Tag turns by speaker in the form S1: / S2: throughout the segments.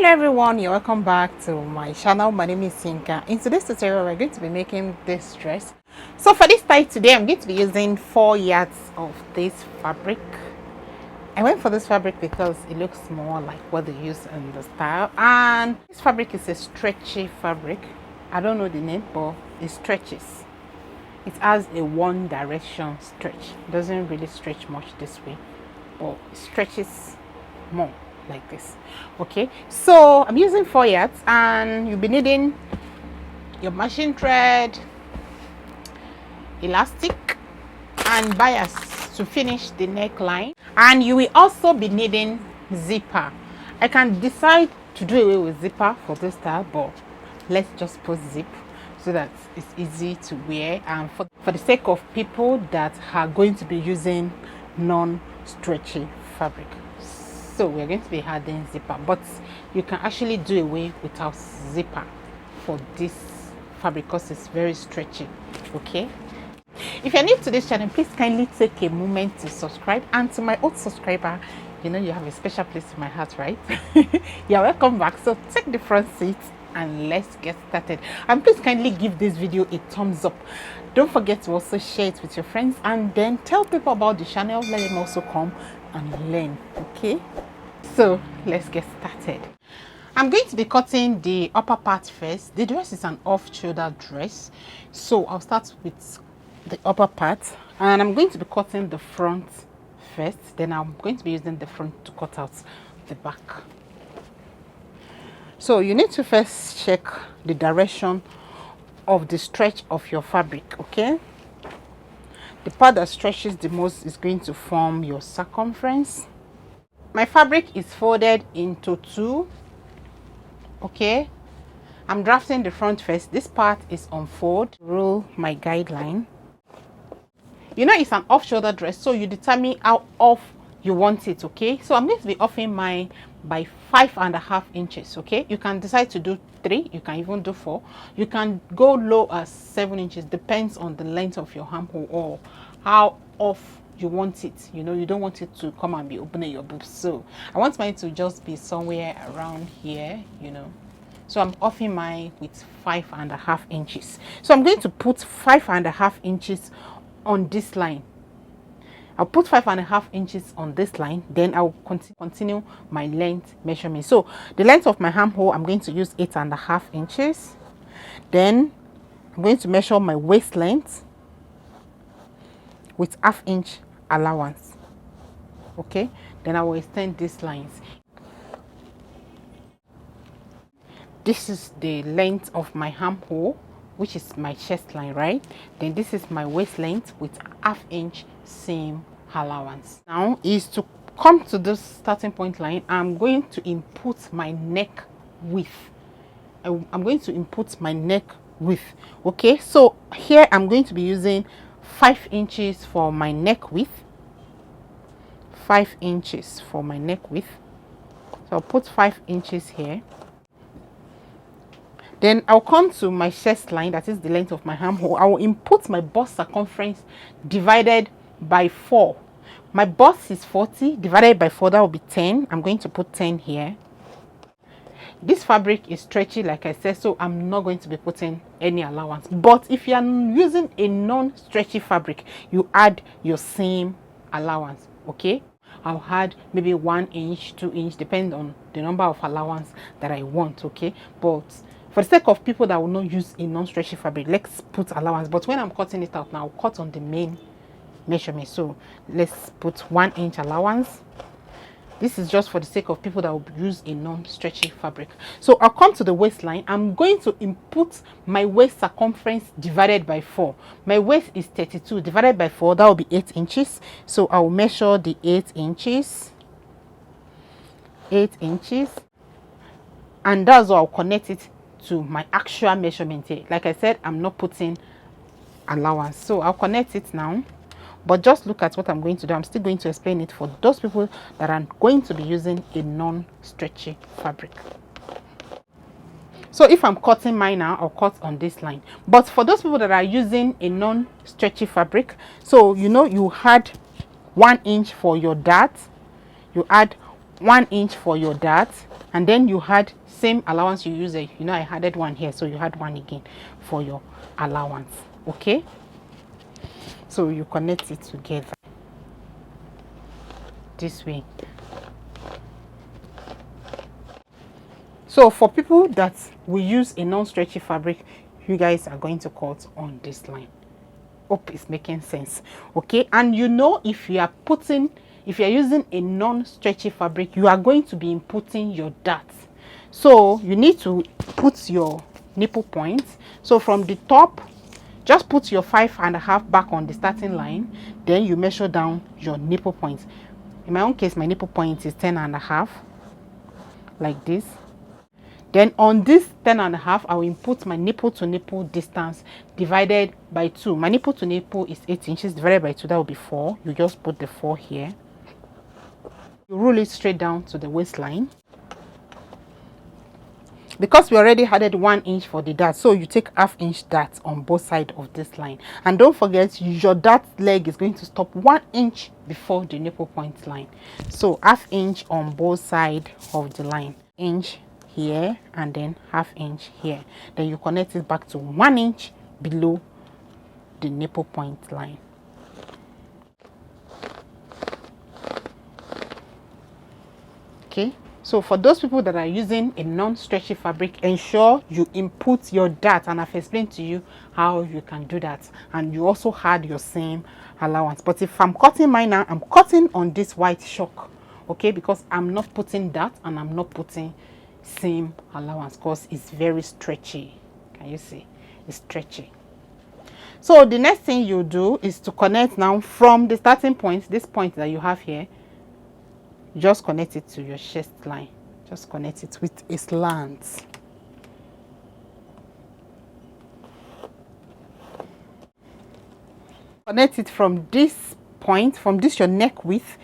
S1: Hello everyone, you're welcome back to my channel. My name is Yinka. In today's tutorial we're going to be making this dress. So for this tie today I'm going to be using 4 yards of this fabric. I went for this fabric because it looks more like what they use in the style, and this fabric is a stretchy fabric. I don't know the name, but it stretches. It has a one direction stretch. It doesn't really stretch much this way, but it stretches more like this. Okay, so I'm using 4 yards, and you'll be needing your machine thread, elastic, and bias to finish the neckline, and you will also be needing zipper. I can decide to do away with zipper for this style, but let's just put zip so that it's easy to wear, and for the sake of people that are going to be using non-stretchy fabric. So we're going to be adding zipper, but you can actually do away without zipper for this fabric because it's very stretchy. Okay, if you're new to this channel, please kindly take a moment to subscribe, and to my old subscriber, you know you have a special place in my heart, right? You're welcome back. So take the front seat and let's get started, and please kindly give this video a thumbs up. Don't forget to also share it with your friends, and then tell people about the channel. Let them also come and learn. Okay, so let's get started. I'm going to be cutting the upper part first. The dress is an off-shoulder dress, so I'll start with the upper part, and I'm going to be cutting the front first, then I'm going to be using the front to cut out the back. So you need to first check the direction of the stretch of your fabric. Okay, the part that stretches the most is going to form your circumference. My fabric is folded into 2. Okay, I'm drafting the front first. This part is on fold. Rule my guideline. You know it's an off-shoulder dress, so you determine how off you want it. Okay, so I'm going to be offing mine by 5.5 inches. Okay, you can decide to do 3, you can even do 4, you can go low as 7 inches. Depends on the length of your armhole or how off you want it. You know, you don't want it to come and be opening your boobs, so I want mine to just be somewhere around here, you know. So I'm offing mine with 5.5 inches. So I'm going to put 5.5 inches on this line. I'll put 5.5 inches on this line, then I'll continue my length measurement. So the length of my armhole, I'm going to use 8.5 inches. Then I'm going to measure my waist length with 1/2 inch allowance. Okay, then I will extend these lines. This is the length of my armhole, which is my chest line, right? Then this is my waist length with 1/2 inch seam allowance. Now is to come to this starting point line, I'm going to input my neck width. I'm going to input my neck width. Okay, so here I'm going to be using 5 inches for my neck width. 5 inches for my neck width. So I'll put 5 inches here. Then I'll come to my chest line, that is the length of my armhole. I will input my bust circumference divided by 4. My bust is 40, divided by 4, that will be 10. I'm going to put 10 here. This fabric is stretchy, like I said, so I'm not going to be putting any allowance. But if you are using a non-stretchy fabric, you add your same allowance. Okay, I'll add maybe 1 inch, 2 inch, depending on the number of allowance that I want. Okay, but for the sake of people that will not use a non-stretchy fabric, let's put allowance. But when I'm cutting it out now, I'll cut on the main measurement, so let's put 1 inch allowance. This is just for the sake of people that will use a non-stretchy fabric. So I'll come to the waistline. I'm going to input my waist circumference divided by 4. My waist is 32, divided by 4, that will be 8 inches. So I'll measure the 8 inches. 8 inches. And that's how I'll connect it to my actual measurement here. Like I said, I'm not putting allowance, so I'll connect it now. But just look at what I'm going to do. I'm still going to explain it for those people that are going to be using a non-stretchy fabric. So if I'm cutting mine now, I'll cut on this line. But for those people that are using a non-stretchy fabric, so you know, you add 1 inch for your dart, you add 1 inch for your dart, and then you had same allowance you use it. You know, I added one here, so you had one again for your allowance. Okay, so you connect it together this way. So for people that will use a non-stretchy fabric, you guys are going to cut on this line. Hope it's making sense. Okay, and you know, if you are using a non-stretchy fabric, you are going to be inputting your darts. So you need to put your nipple points. So from the top, just put your 5.5 back on the starting line, then you measure down your nipple points. In my own case, my nipple point is 10.5, like this. Then on this 10.5, I will input my nipple to nipple distance divided by 2. My nipple to nipple is 8 inches divided by 2, that will be 4. You just put the 4 here. You roll it straight down to the waistline. Because we already added 1 inch for the dart, so you take 1/2 inch dart on both sides of this line. And don't forget, your dart leg is going to stop 1 inch before the nipple point line. So 1/2 inch on both sides of the line. Inch here and then 1/2 inch here. Then you connect it back to 1 inch below the nipple point line. Okay, so for those people that are using a non-stretchy fabric, ensure you input your dart, and I've explained to you how you can do that, and you also had your same allowance. But if I'm cutting mine now, I'm cutting on this white shock, okay, because I'm not putting that and I'm not putting same allowance because it's very stretchy. Can you see? It's stretchy. So the next thing you do is to connect now from the starting point, this point that you have here. Just connect it to your chest line. Just connect it with a slant. Connect it from this point, from this your neck width,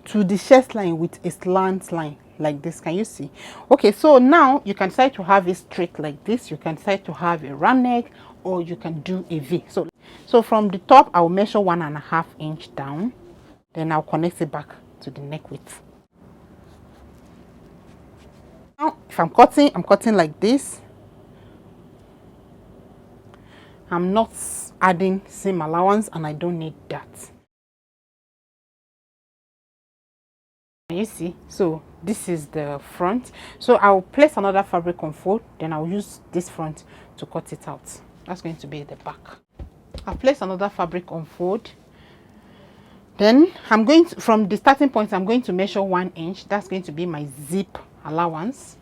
S1: to the chest line with a slant line like this. Can you see? Okay, so now you can decide to have it straight like this. You can decide to have a round neck, or you can do a V. So from the top, I'll measure 1.5 inch down. Then I'll connect it back to the neck width. Now, if I'm cutting like this. I'm not adding seam allowance, and I don't need that. You see, so this is the front. So I'll place another fabric on fold, then I'll use this front to cut it out. That's going to be the back. I'll place another fabric on fold. Then I'm going to, from the starting point, I'm going to measure 1 inch. That's going to be my zip allowance.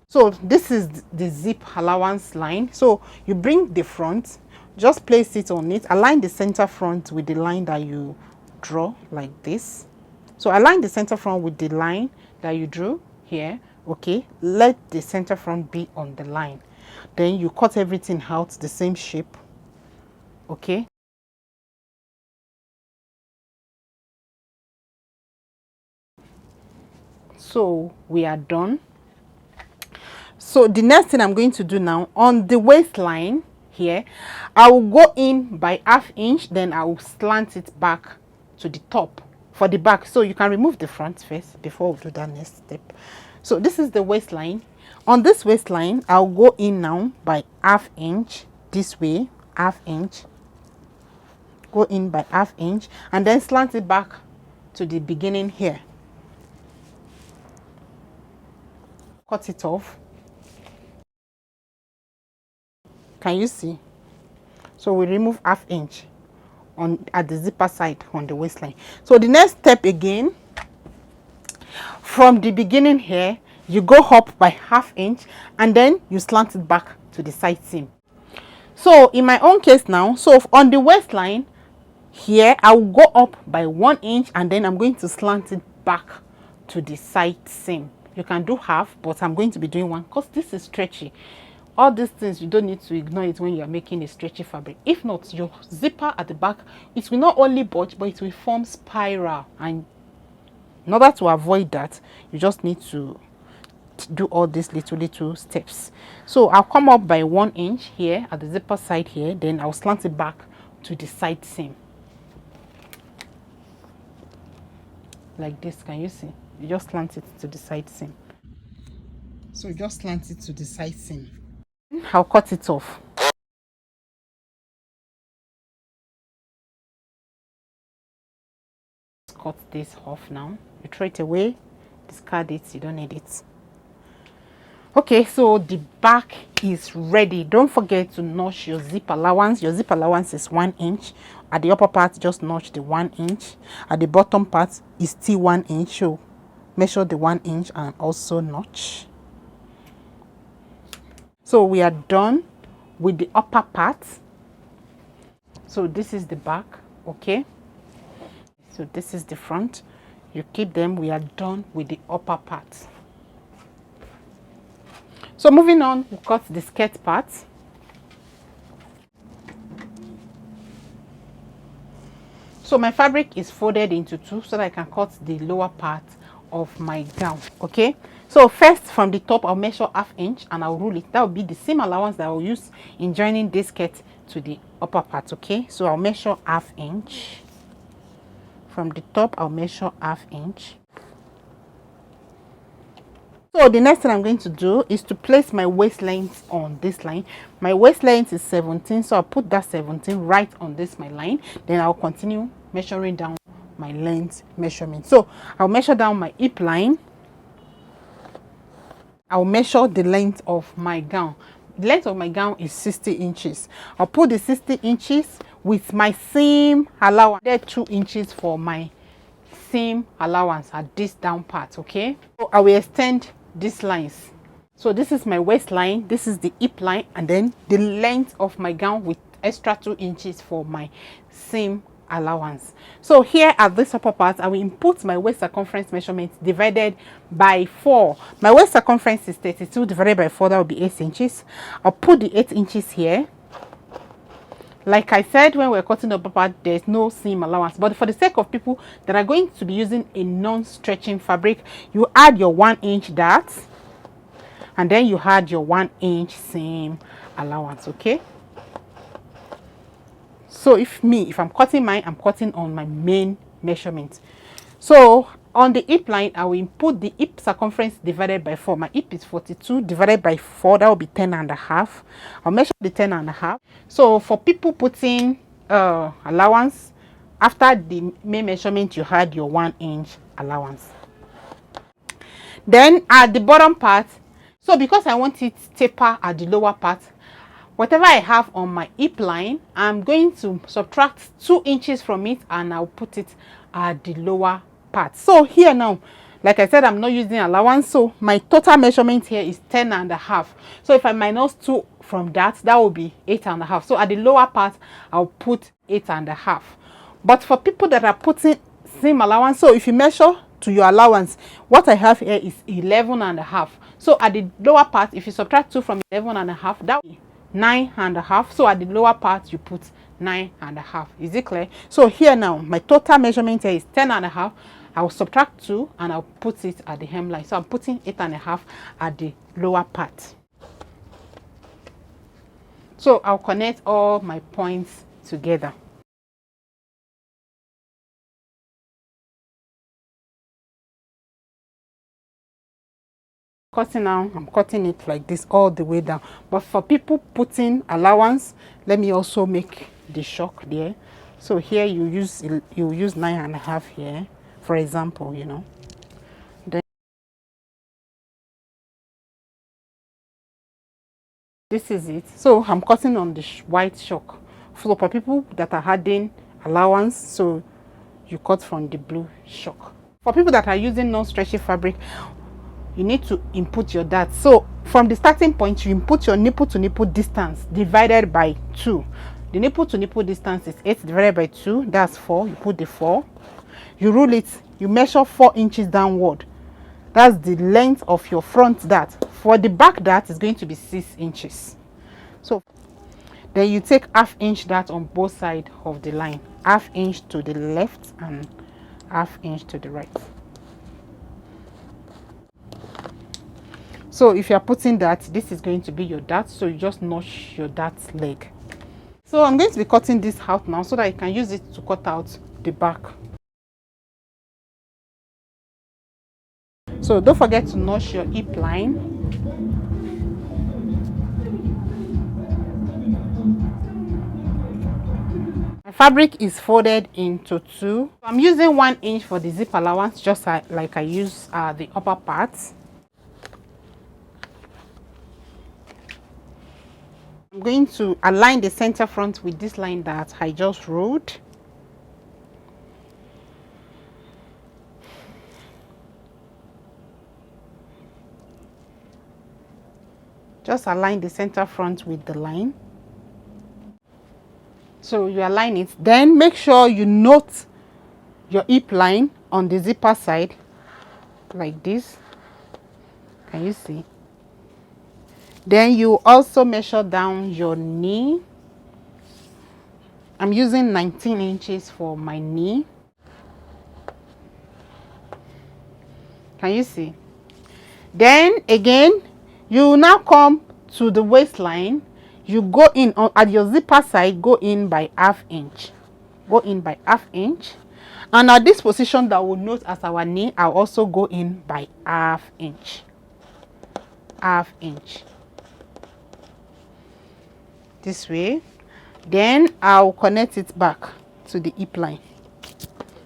S1: So this is the zip allowance line. So you bring the front, just place it on it, align the center front with the line that you draw like this. So align the center front with the line that you drew here. Okay, let the center front be on the line. Then you cut everything out the same shape. Okay. So we are done. So the next thing I'm going to do now, on the waistline here, I will go in by 1/2 inch, then I will slant it back to the top for the back. So you can remove the front first before we do that next step. So this is the waistline. On this waistline, I'll go in now by 1/2 inch this way, 1/2 inch. Go in by 1/2 inch and then slant it back to the beginning here. Cut it off. Can you see? So we remove 1/2 inch at the zipper side on the waistline. So the next step again, from the beginning here, you go up by 1/2 inch and then you slant it back to the side seam. So in my own case now, so on the waistline here, I will go up by 1 inch and then I'm going to slant it back to the side seam. You can do half, but I'm going to be doing one because this is stretchy. All these things, you don't need to ignore it when you're making a stretchy fabric. If not, your zipper at the back, it will not only bulge, but it will form spiral. And in order to avoid that, you just need to do all these little steps. So I'll come up by 1 inch here at the zipper side here, then I'll slant it back to the side seam. Like this, can you see? You just slant it to the side seam. So just slant it to the side seam. I'll cut it off. Cut this off now. You throw it away, discard it, you don't need it. Okay, so the back is ready. Don't forget to notch your zip allowance. Your zip allowance is 1 inch. At the upper part, just notch the 1 inch. At the bottom part is still 1 inch. So measure the 1 inch and also notch. So we are done with the upper part. So this is the back. Okay, so this is the front. You keep them. We are done with the upper part. So moving on, we cut the skirt part. So my fabric is folded into two so that I can cut the lower part of my gown. Okay, so first from the top I'll measure 1/2 inch and I'll rule it. That will be the same allowance that I'll use in joining this skirt to the upper part. Okay, so I'll measure 1/2 inch. From the top I'll measure 1/2 inch. So the next thing I'm going to do is to place my waist length on this line. My waist length is 17, so I'll put that 17 right on this my line. Then I'll continue measuring down my length measurement. So I'll measure down my hip line. I'll measure the length of my gown. The length of my gown is 60 inches. I'll put the 60 inches with my seam allowance. There 2 inches for my seam allowance at this down part. Okay, so I will extend these lines. So this is my waistline, this is the hip line, and then the length of my gown with extra 2 inches for my seam allowance. So here at this upper part, I will input my waist circumference measurement divided by 4. My waist circumference is 32 divided by 4, that will be 8 inches. I'll put the 8 inches here. Like I said, when we're cutting the upper part, there's no seam allowance. But for the sake of people that are going to be using a non-stretching fabric, you add your 1 inch dart, and then you add your 1 inch seam allowance. Okay. So if I'm cutting mine, I'm cutting on my main measurement. So on the hip line, I will input the hip circumference divided by 4. My hip is 42 divided by 4, that will be 10.5. I'll measure the 10.5. So for people putting allowance, after the main measurement, you had your 1 inch allowance. Then at the bottom part, so because I want it taper at the lower part, whatever I have on my hip line, I'm going to subtract 2 inches from it and I'll put it at the lower part. So here now, like I said, I'm not using allowance, so my total measurement here is 10.5. So if I minus 2 from that, that will be 8.5. So at the lower part, I'll put 8.5. But for people that are putting seam allowance, so if you measure to your allowance, what I have here is 11.5. So at the lower part, if you subtract 2 from 11.5, that will be 9.5. So at the lower part, you put 9.5. Is it clear? So here now, my total measurement here is 10.5. I'll subtract 2 and I'll put it at the hemline. So I'm putting 8.5 at the lower part. So I'll connect all my points together. Cutting now, I'm cutting it like this all the way down. But for people putting allowance, let me also make the shock there. So here you use 9.5 here, for example, you know. Then this is it. So I'm cutting on the white shock. So for people that are adding allowance, so you cut from the blue shock. For people that are using non-stretchy fabric, you need to input your dart. So from the starting point, you input your nipple to nipple distance divided by 2. The nipple to nipple distance is 8 divided by 2, that's 4. You put the 4, you rule it, you measure 4 inches downward. That's the length of your front dart. For the back dart, is going to be 6 inches. So then you take 1/2 inch dart on both sides of the line, 1/2 inch to the left and 1/2 inch to the right. So if you are putting that, this is going to be your dart, so you just notch your dart leg. So I'm going to be cutting this out now so that I can use it to cut out the back. So don't forget to notch your hip line. My fabric is folded into two. I'm using 1 inch for the zip allowance, just like I use the upper part. I'm going to align the center front with this line that I just wrote. Just align the center front with the line. So you align it, then make sure you note your hip line on the zipper side like this. Can you see? Then you also measure down your knee. I'm using 19 inches for my knee. Can you see? Then again, you now come to the waistline. You go in at your zipper side, go in by 1/2 inch. Go in by 1/2 inch. And at this position that we'll note as our knee, I'll also go in by 1/2 inch. 1/2 inch. This way. Then I'll connect it back to the hip line.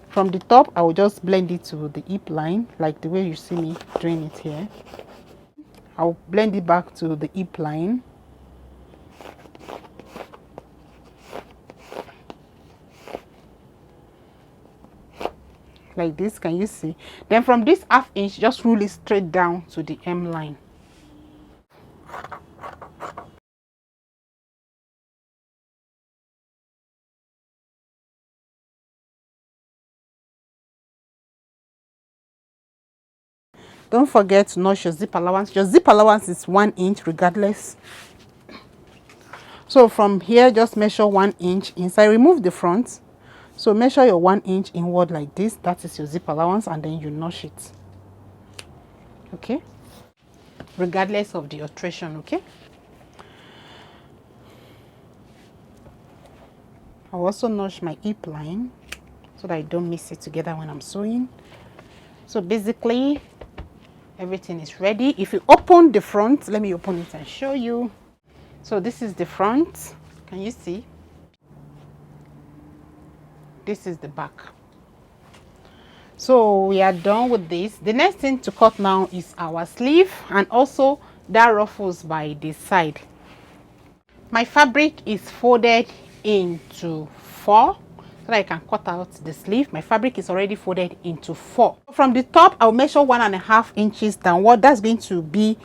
S1: From the top, I will just blend it to the hip line, like the way you see me doing it here. I'll blend it back to the hip line. Like this, can you see? Then from this 1/2 inch, just rule it straight down to the hem line. Don't forget to notch your zip allowance. Your zip allowance is 1 inch regardless. So from here, just measure 1 inch inside. Remove the front. So measure your 1 inch inward like this. That is your zip allowance, and then you notch it. Okay? Regardless of the alteration, okay? I'll also notch my hip line so that I don't mix it together when I'm sewing. So basically, everything is ready. If you open the front, let me open it and show you. So this is the front. Can you see? This is the back. So we are done with this. The next thing to cut now is our sleeve and also that ruffles by the side. My fabric is folded into 4 so that I can cut out the sleeve. My fabric is already folded into 4. From the top, I'll measure 1.5 inches downward. That's going to be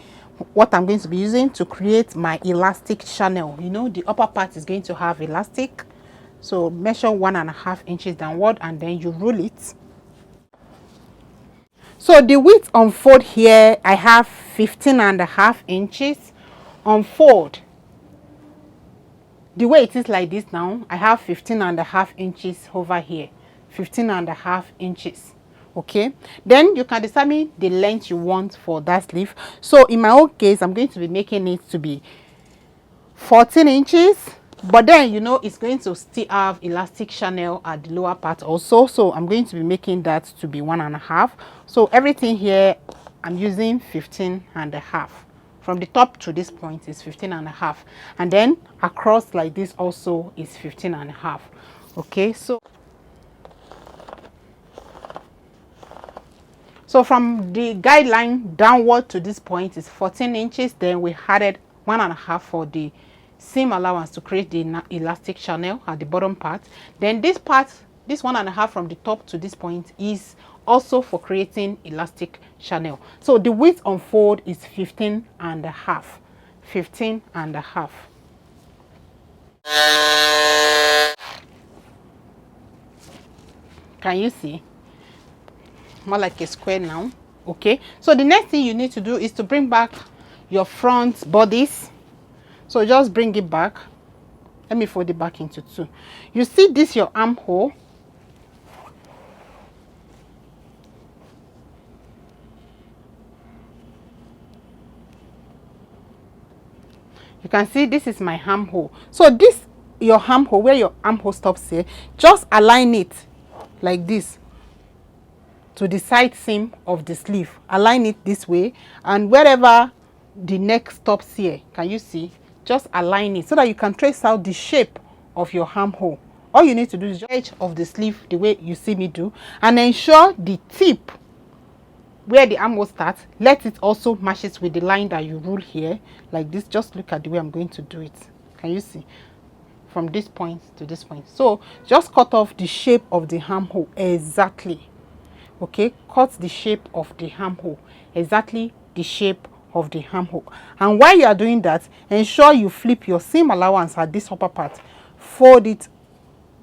S1: what I'm going to be using to create my elastic channel. You know, the upper part is going to have elastic. So measure 1.5 inches downward and then you roll it. So the width on fold here, I have 15.5 inches on fold. The way it is like this now, I have 15.5 inches over here. 15.5 inches. Okay, then you can determine the length you want for that sleeve. So in my own case, I'm going to be making it to be 14 inches, but then you know it's going to still have elastic channel at the lower part also, so I'm going to be making that to be 1.5. So everything here I'm using 15.5. From the top to this point is 15.5, and then across like this also is 15.5. Okay, so from the guideline downward to this point is 14 inches. Then we added 1.5 for the seam allowance to create the elastic channel at the bottom part. Then this part, this 1.5 from the top to this point is also for creating elastic channel. So the width on fold is 15.5. 15.5. Can you see? More like a square now. Okay, so the next thing you need to do is to bring back your front bodice. So just bring it back. Let me fold it back into 2. You see this, your armhole. You can see this is my armhole. So this, your armhole, where your armhole stops here, just align it like this to the side seam of the sleeve. Align it this way, and wherever the neck stops here, can you see, just align it so that you can trace out the shape of your armhole. All you need to do is just edge of the sleeve the way you see me do, and ensure the tip where the armhole starts, let it also match it with the line that you rule here, like this. Just look at the way I'm going to do it. Can you see? From this point to this point. So just cut off the shape of the armhole exactly. Okay, cut the shape of the armhole exactly, the shape of the armhole. And while you are doing that, ensure you flip your seam allowance at this upper part, fold it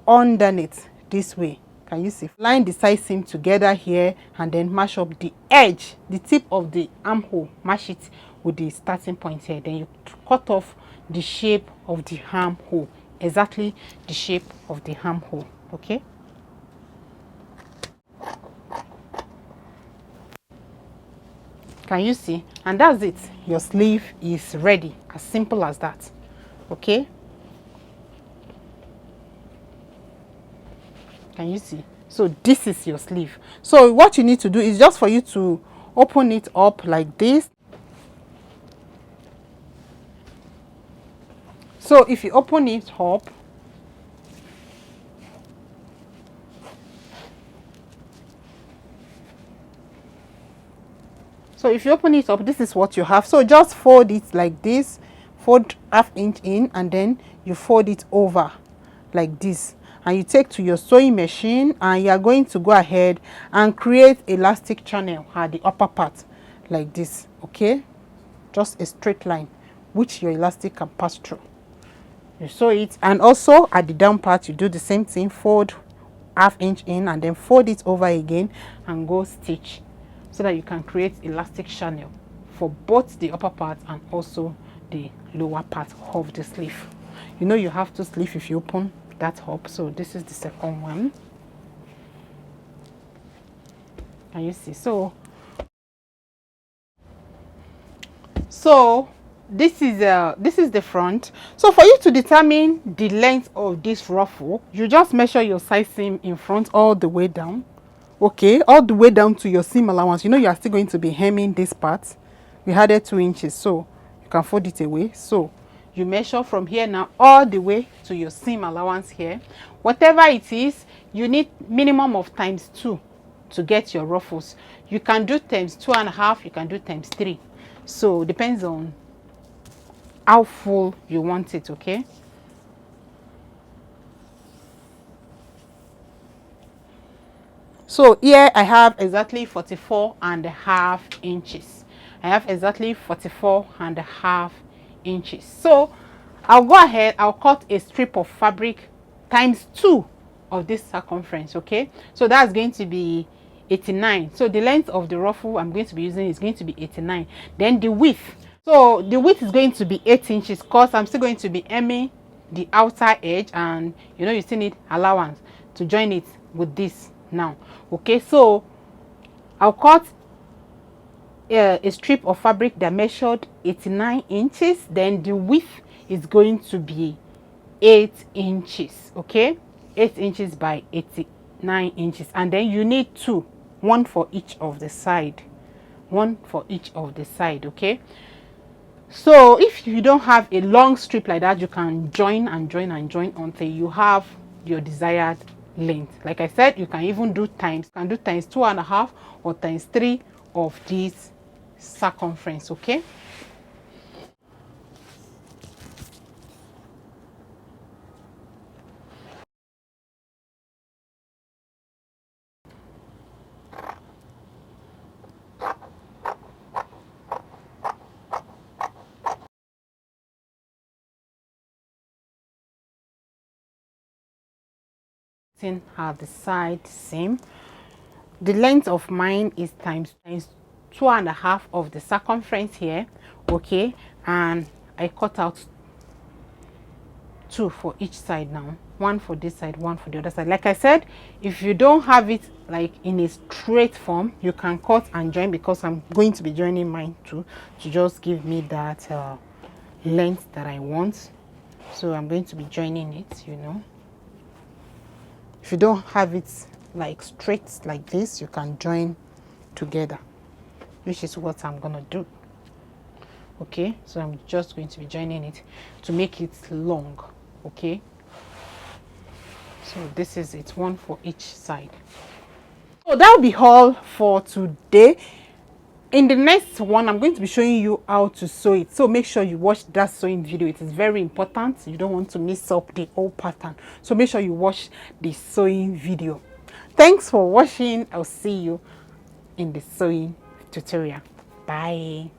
S1: underneath this way. Can you see? Line the side seam together here, and then mash up the edge, the tip of the armhole, mash it with the starting point here. Then you cut off the shape of the armhole, exactly the shape of the armhole. Okay, can you see? And that's it. Your sleeve is ready. As simple as that. Okay, can you see? So this is your sleeve. So what you need to do is just for you to open it up like this. So if you open it up, this is what you have. So just fold it like this, fold ½ inch in, and then you fold it over like this, and you take to your sewing machine, and you are going to go ahead and create elastic channel at the upper part like this. Okay, just a straight line which your elastic can pass through. You sew it, and also at the down part you do the same thing. Fold ½ inch in, and then fold it over again, and go stitch, so that you can create elastic channel for both the upper part and also the lower part of the sleeve. You know you have two sleeves if you open that up. So this is the second one. Can you see? So this is the front. So for you to determine the length of this ruffle, you just measure your side seam in front all the way down. Okay, all the way down to your seam allowance. You know you are still going to be hemming this part. We added 2 inches, so you can fold it away. So you measure from here now all the way to your seam allowance here. Whatever it is, you need minimum of ×2 to get your ruffles. You can do ×2.5, you can do ×3. So depends on how full you want it. Okay, so here I have exactly 44.5 inches. I have exactly 44.5 inches. So I'll go ahead, I'll cut a strip of fabric ×2 of this circumference. Okay, so that's going to be 89. So the length of the ruffle I'm going to be using is going to be 89. Then the width, so the width is going to be 8 inches, because I'm still going to be hemming the outer edge, and you know you still need allowance to join it with this now. Okay, so I'll cut a strip of fabric that measured 89 inches. Then the width is going to be 8 inches. Okay, 8 inches by 89 inches, and then you need two, one for each of the side, one for each of the side. Okay, so if you don't have a long strip like that, you can join and join and join until you have your desired length. Like I said, you can even do ×2.5 or ×3 of this circumference. Okay, at the side seam, the length of mine is ×2.5 of the circumference here. Okay, and I cut out 2 for each side now, one for this side, one for the other side. Like I said, if you don't have it like in a straight form, you can cut and join, because I'm going to be joining mine too, to just give me that length that I want. So I'm going to be joining it, you know. If you don't have it like straight like this, you can join together, which is what I'm gonna do. Okay, so I'm just going to be joining it to make it long. Okay, so this is it, one for each side. So that'll be all for today. In the next one, I'm going to be showing you how to sew it, so make sure you watch that sewing video. It is very important. You don't want to miss up the whole pattern, so make sure you watch the sewing video. Thanks for watching. I'll see you in the sewing tutorial. Bye.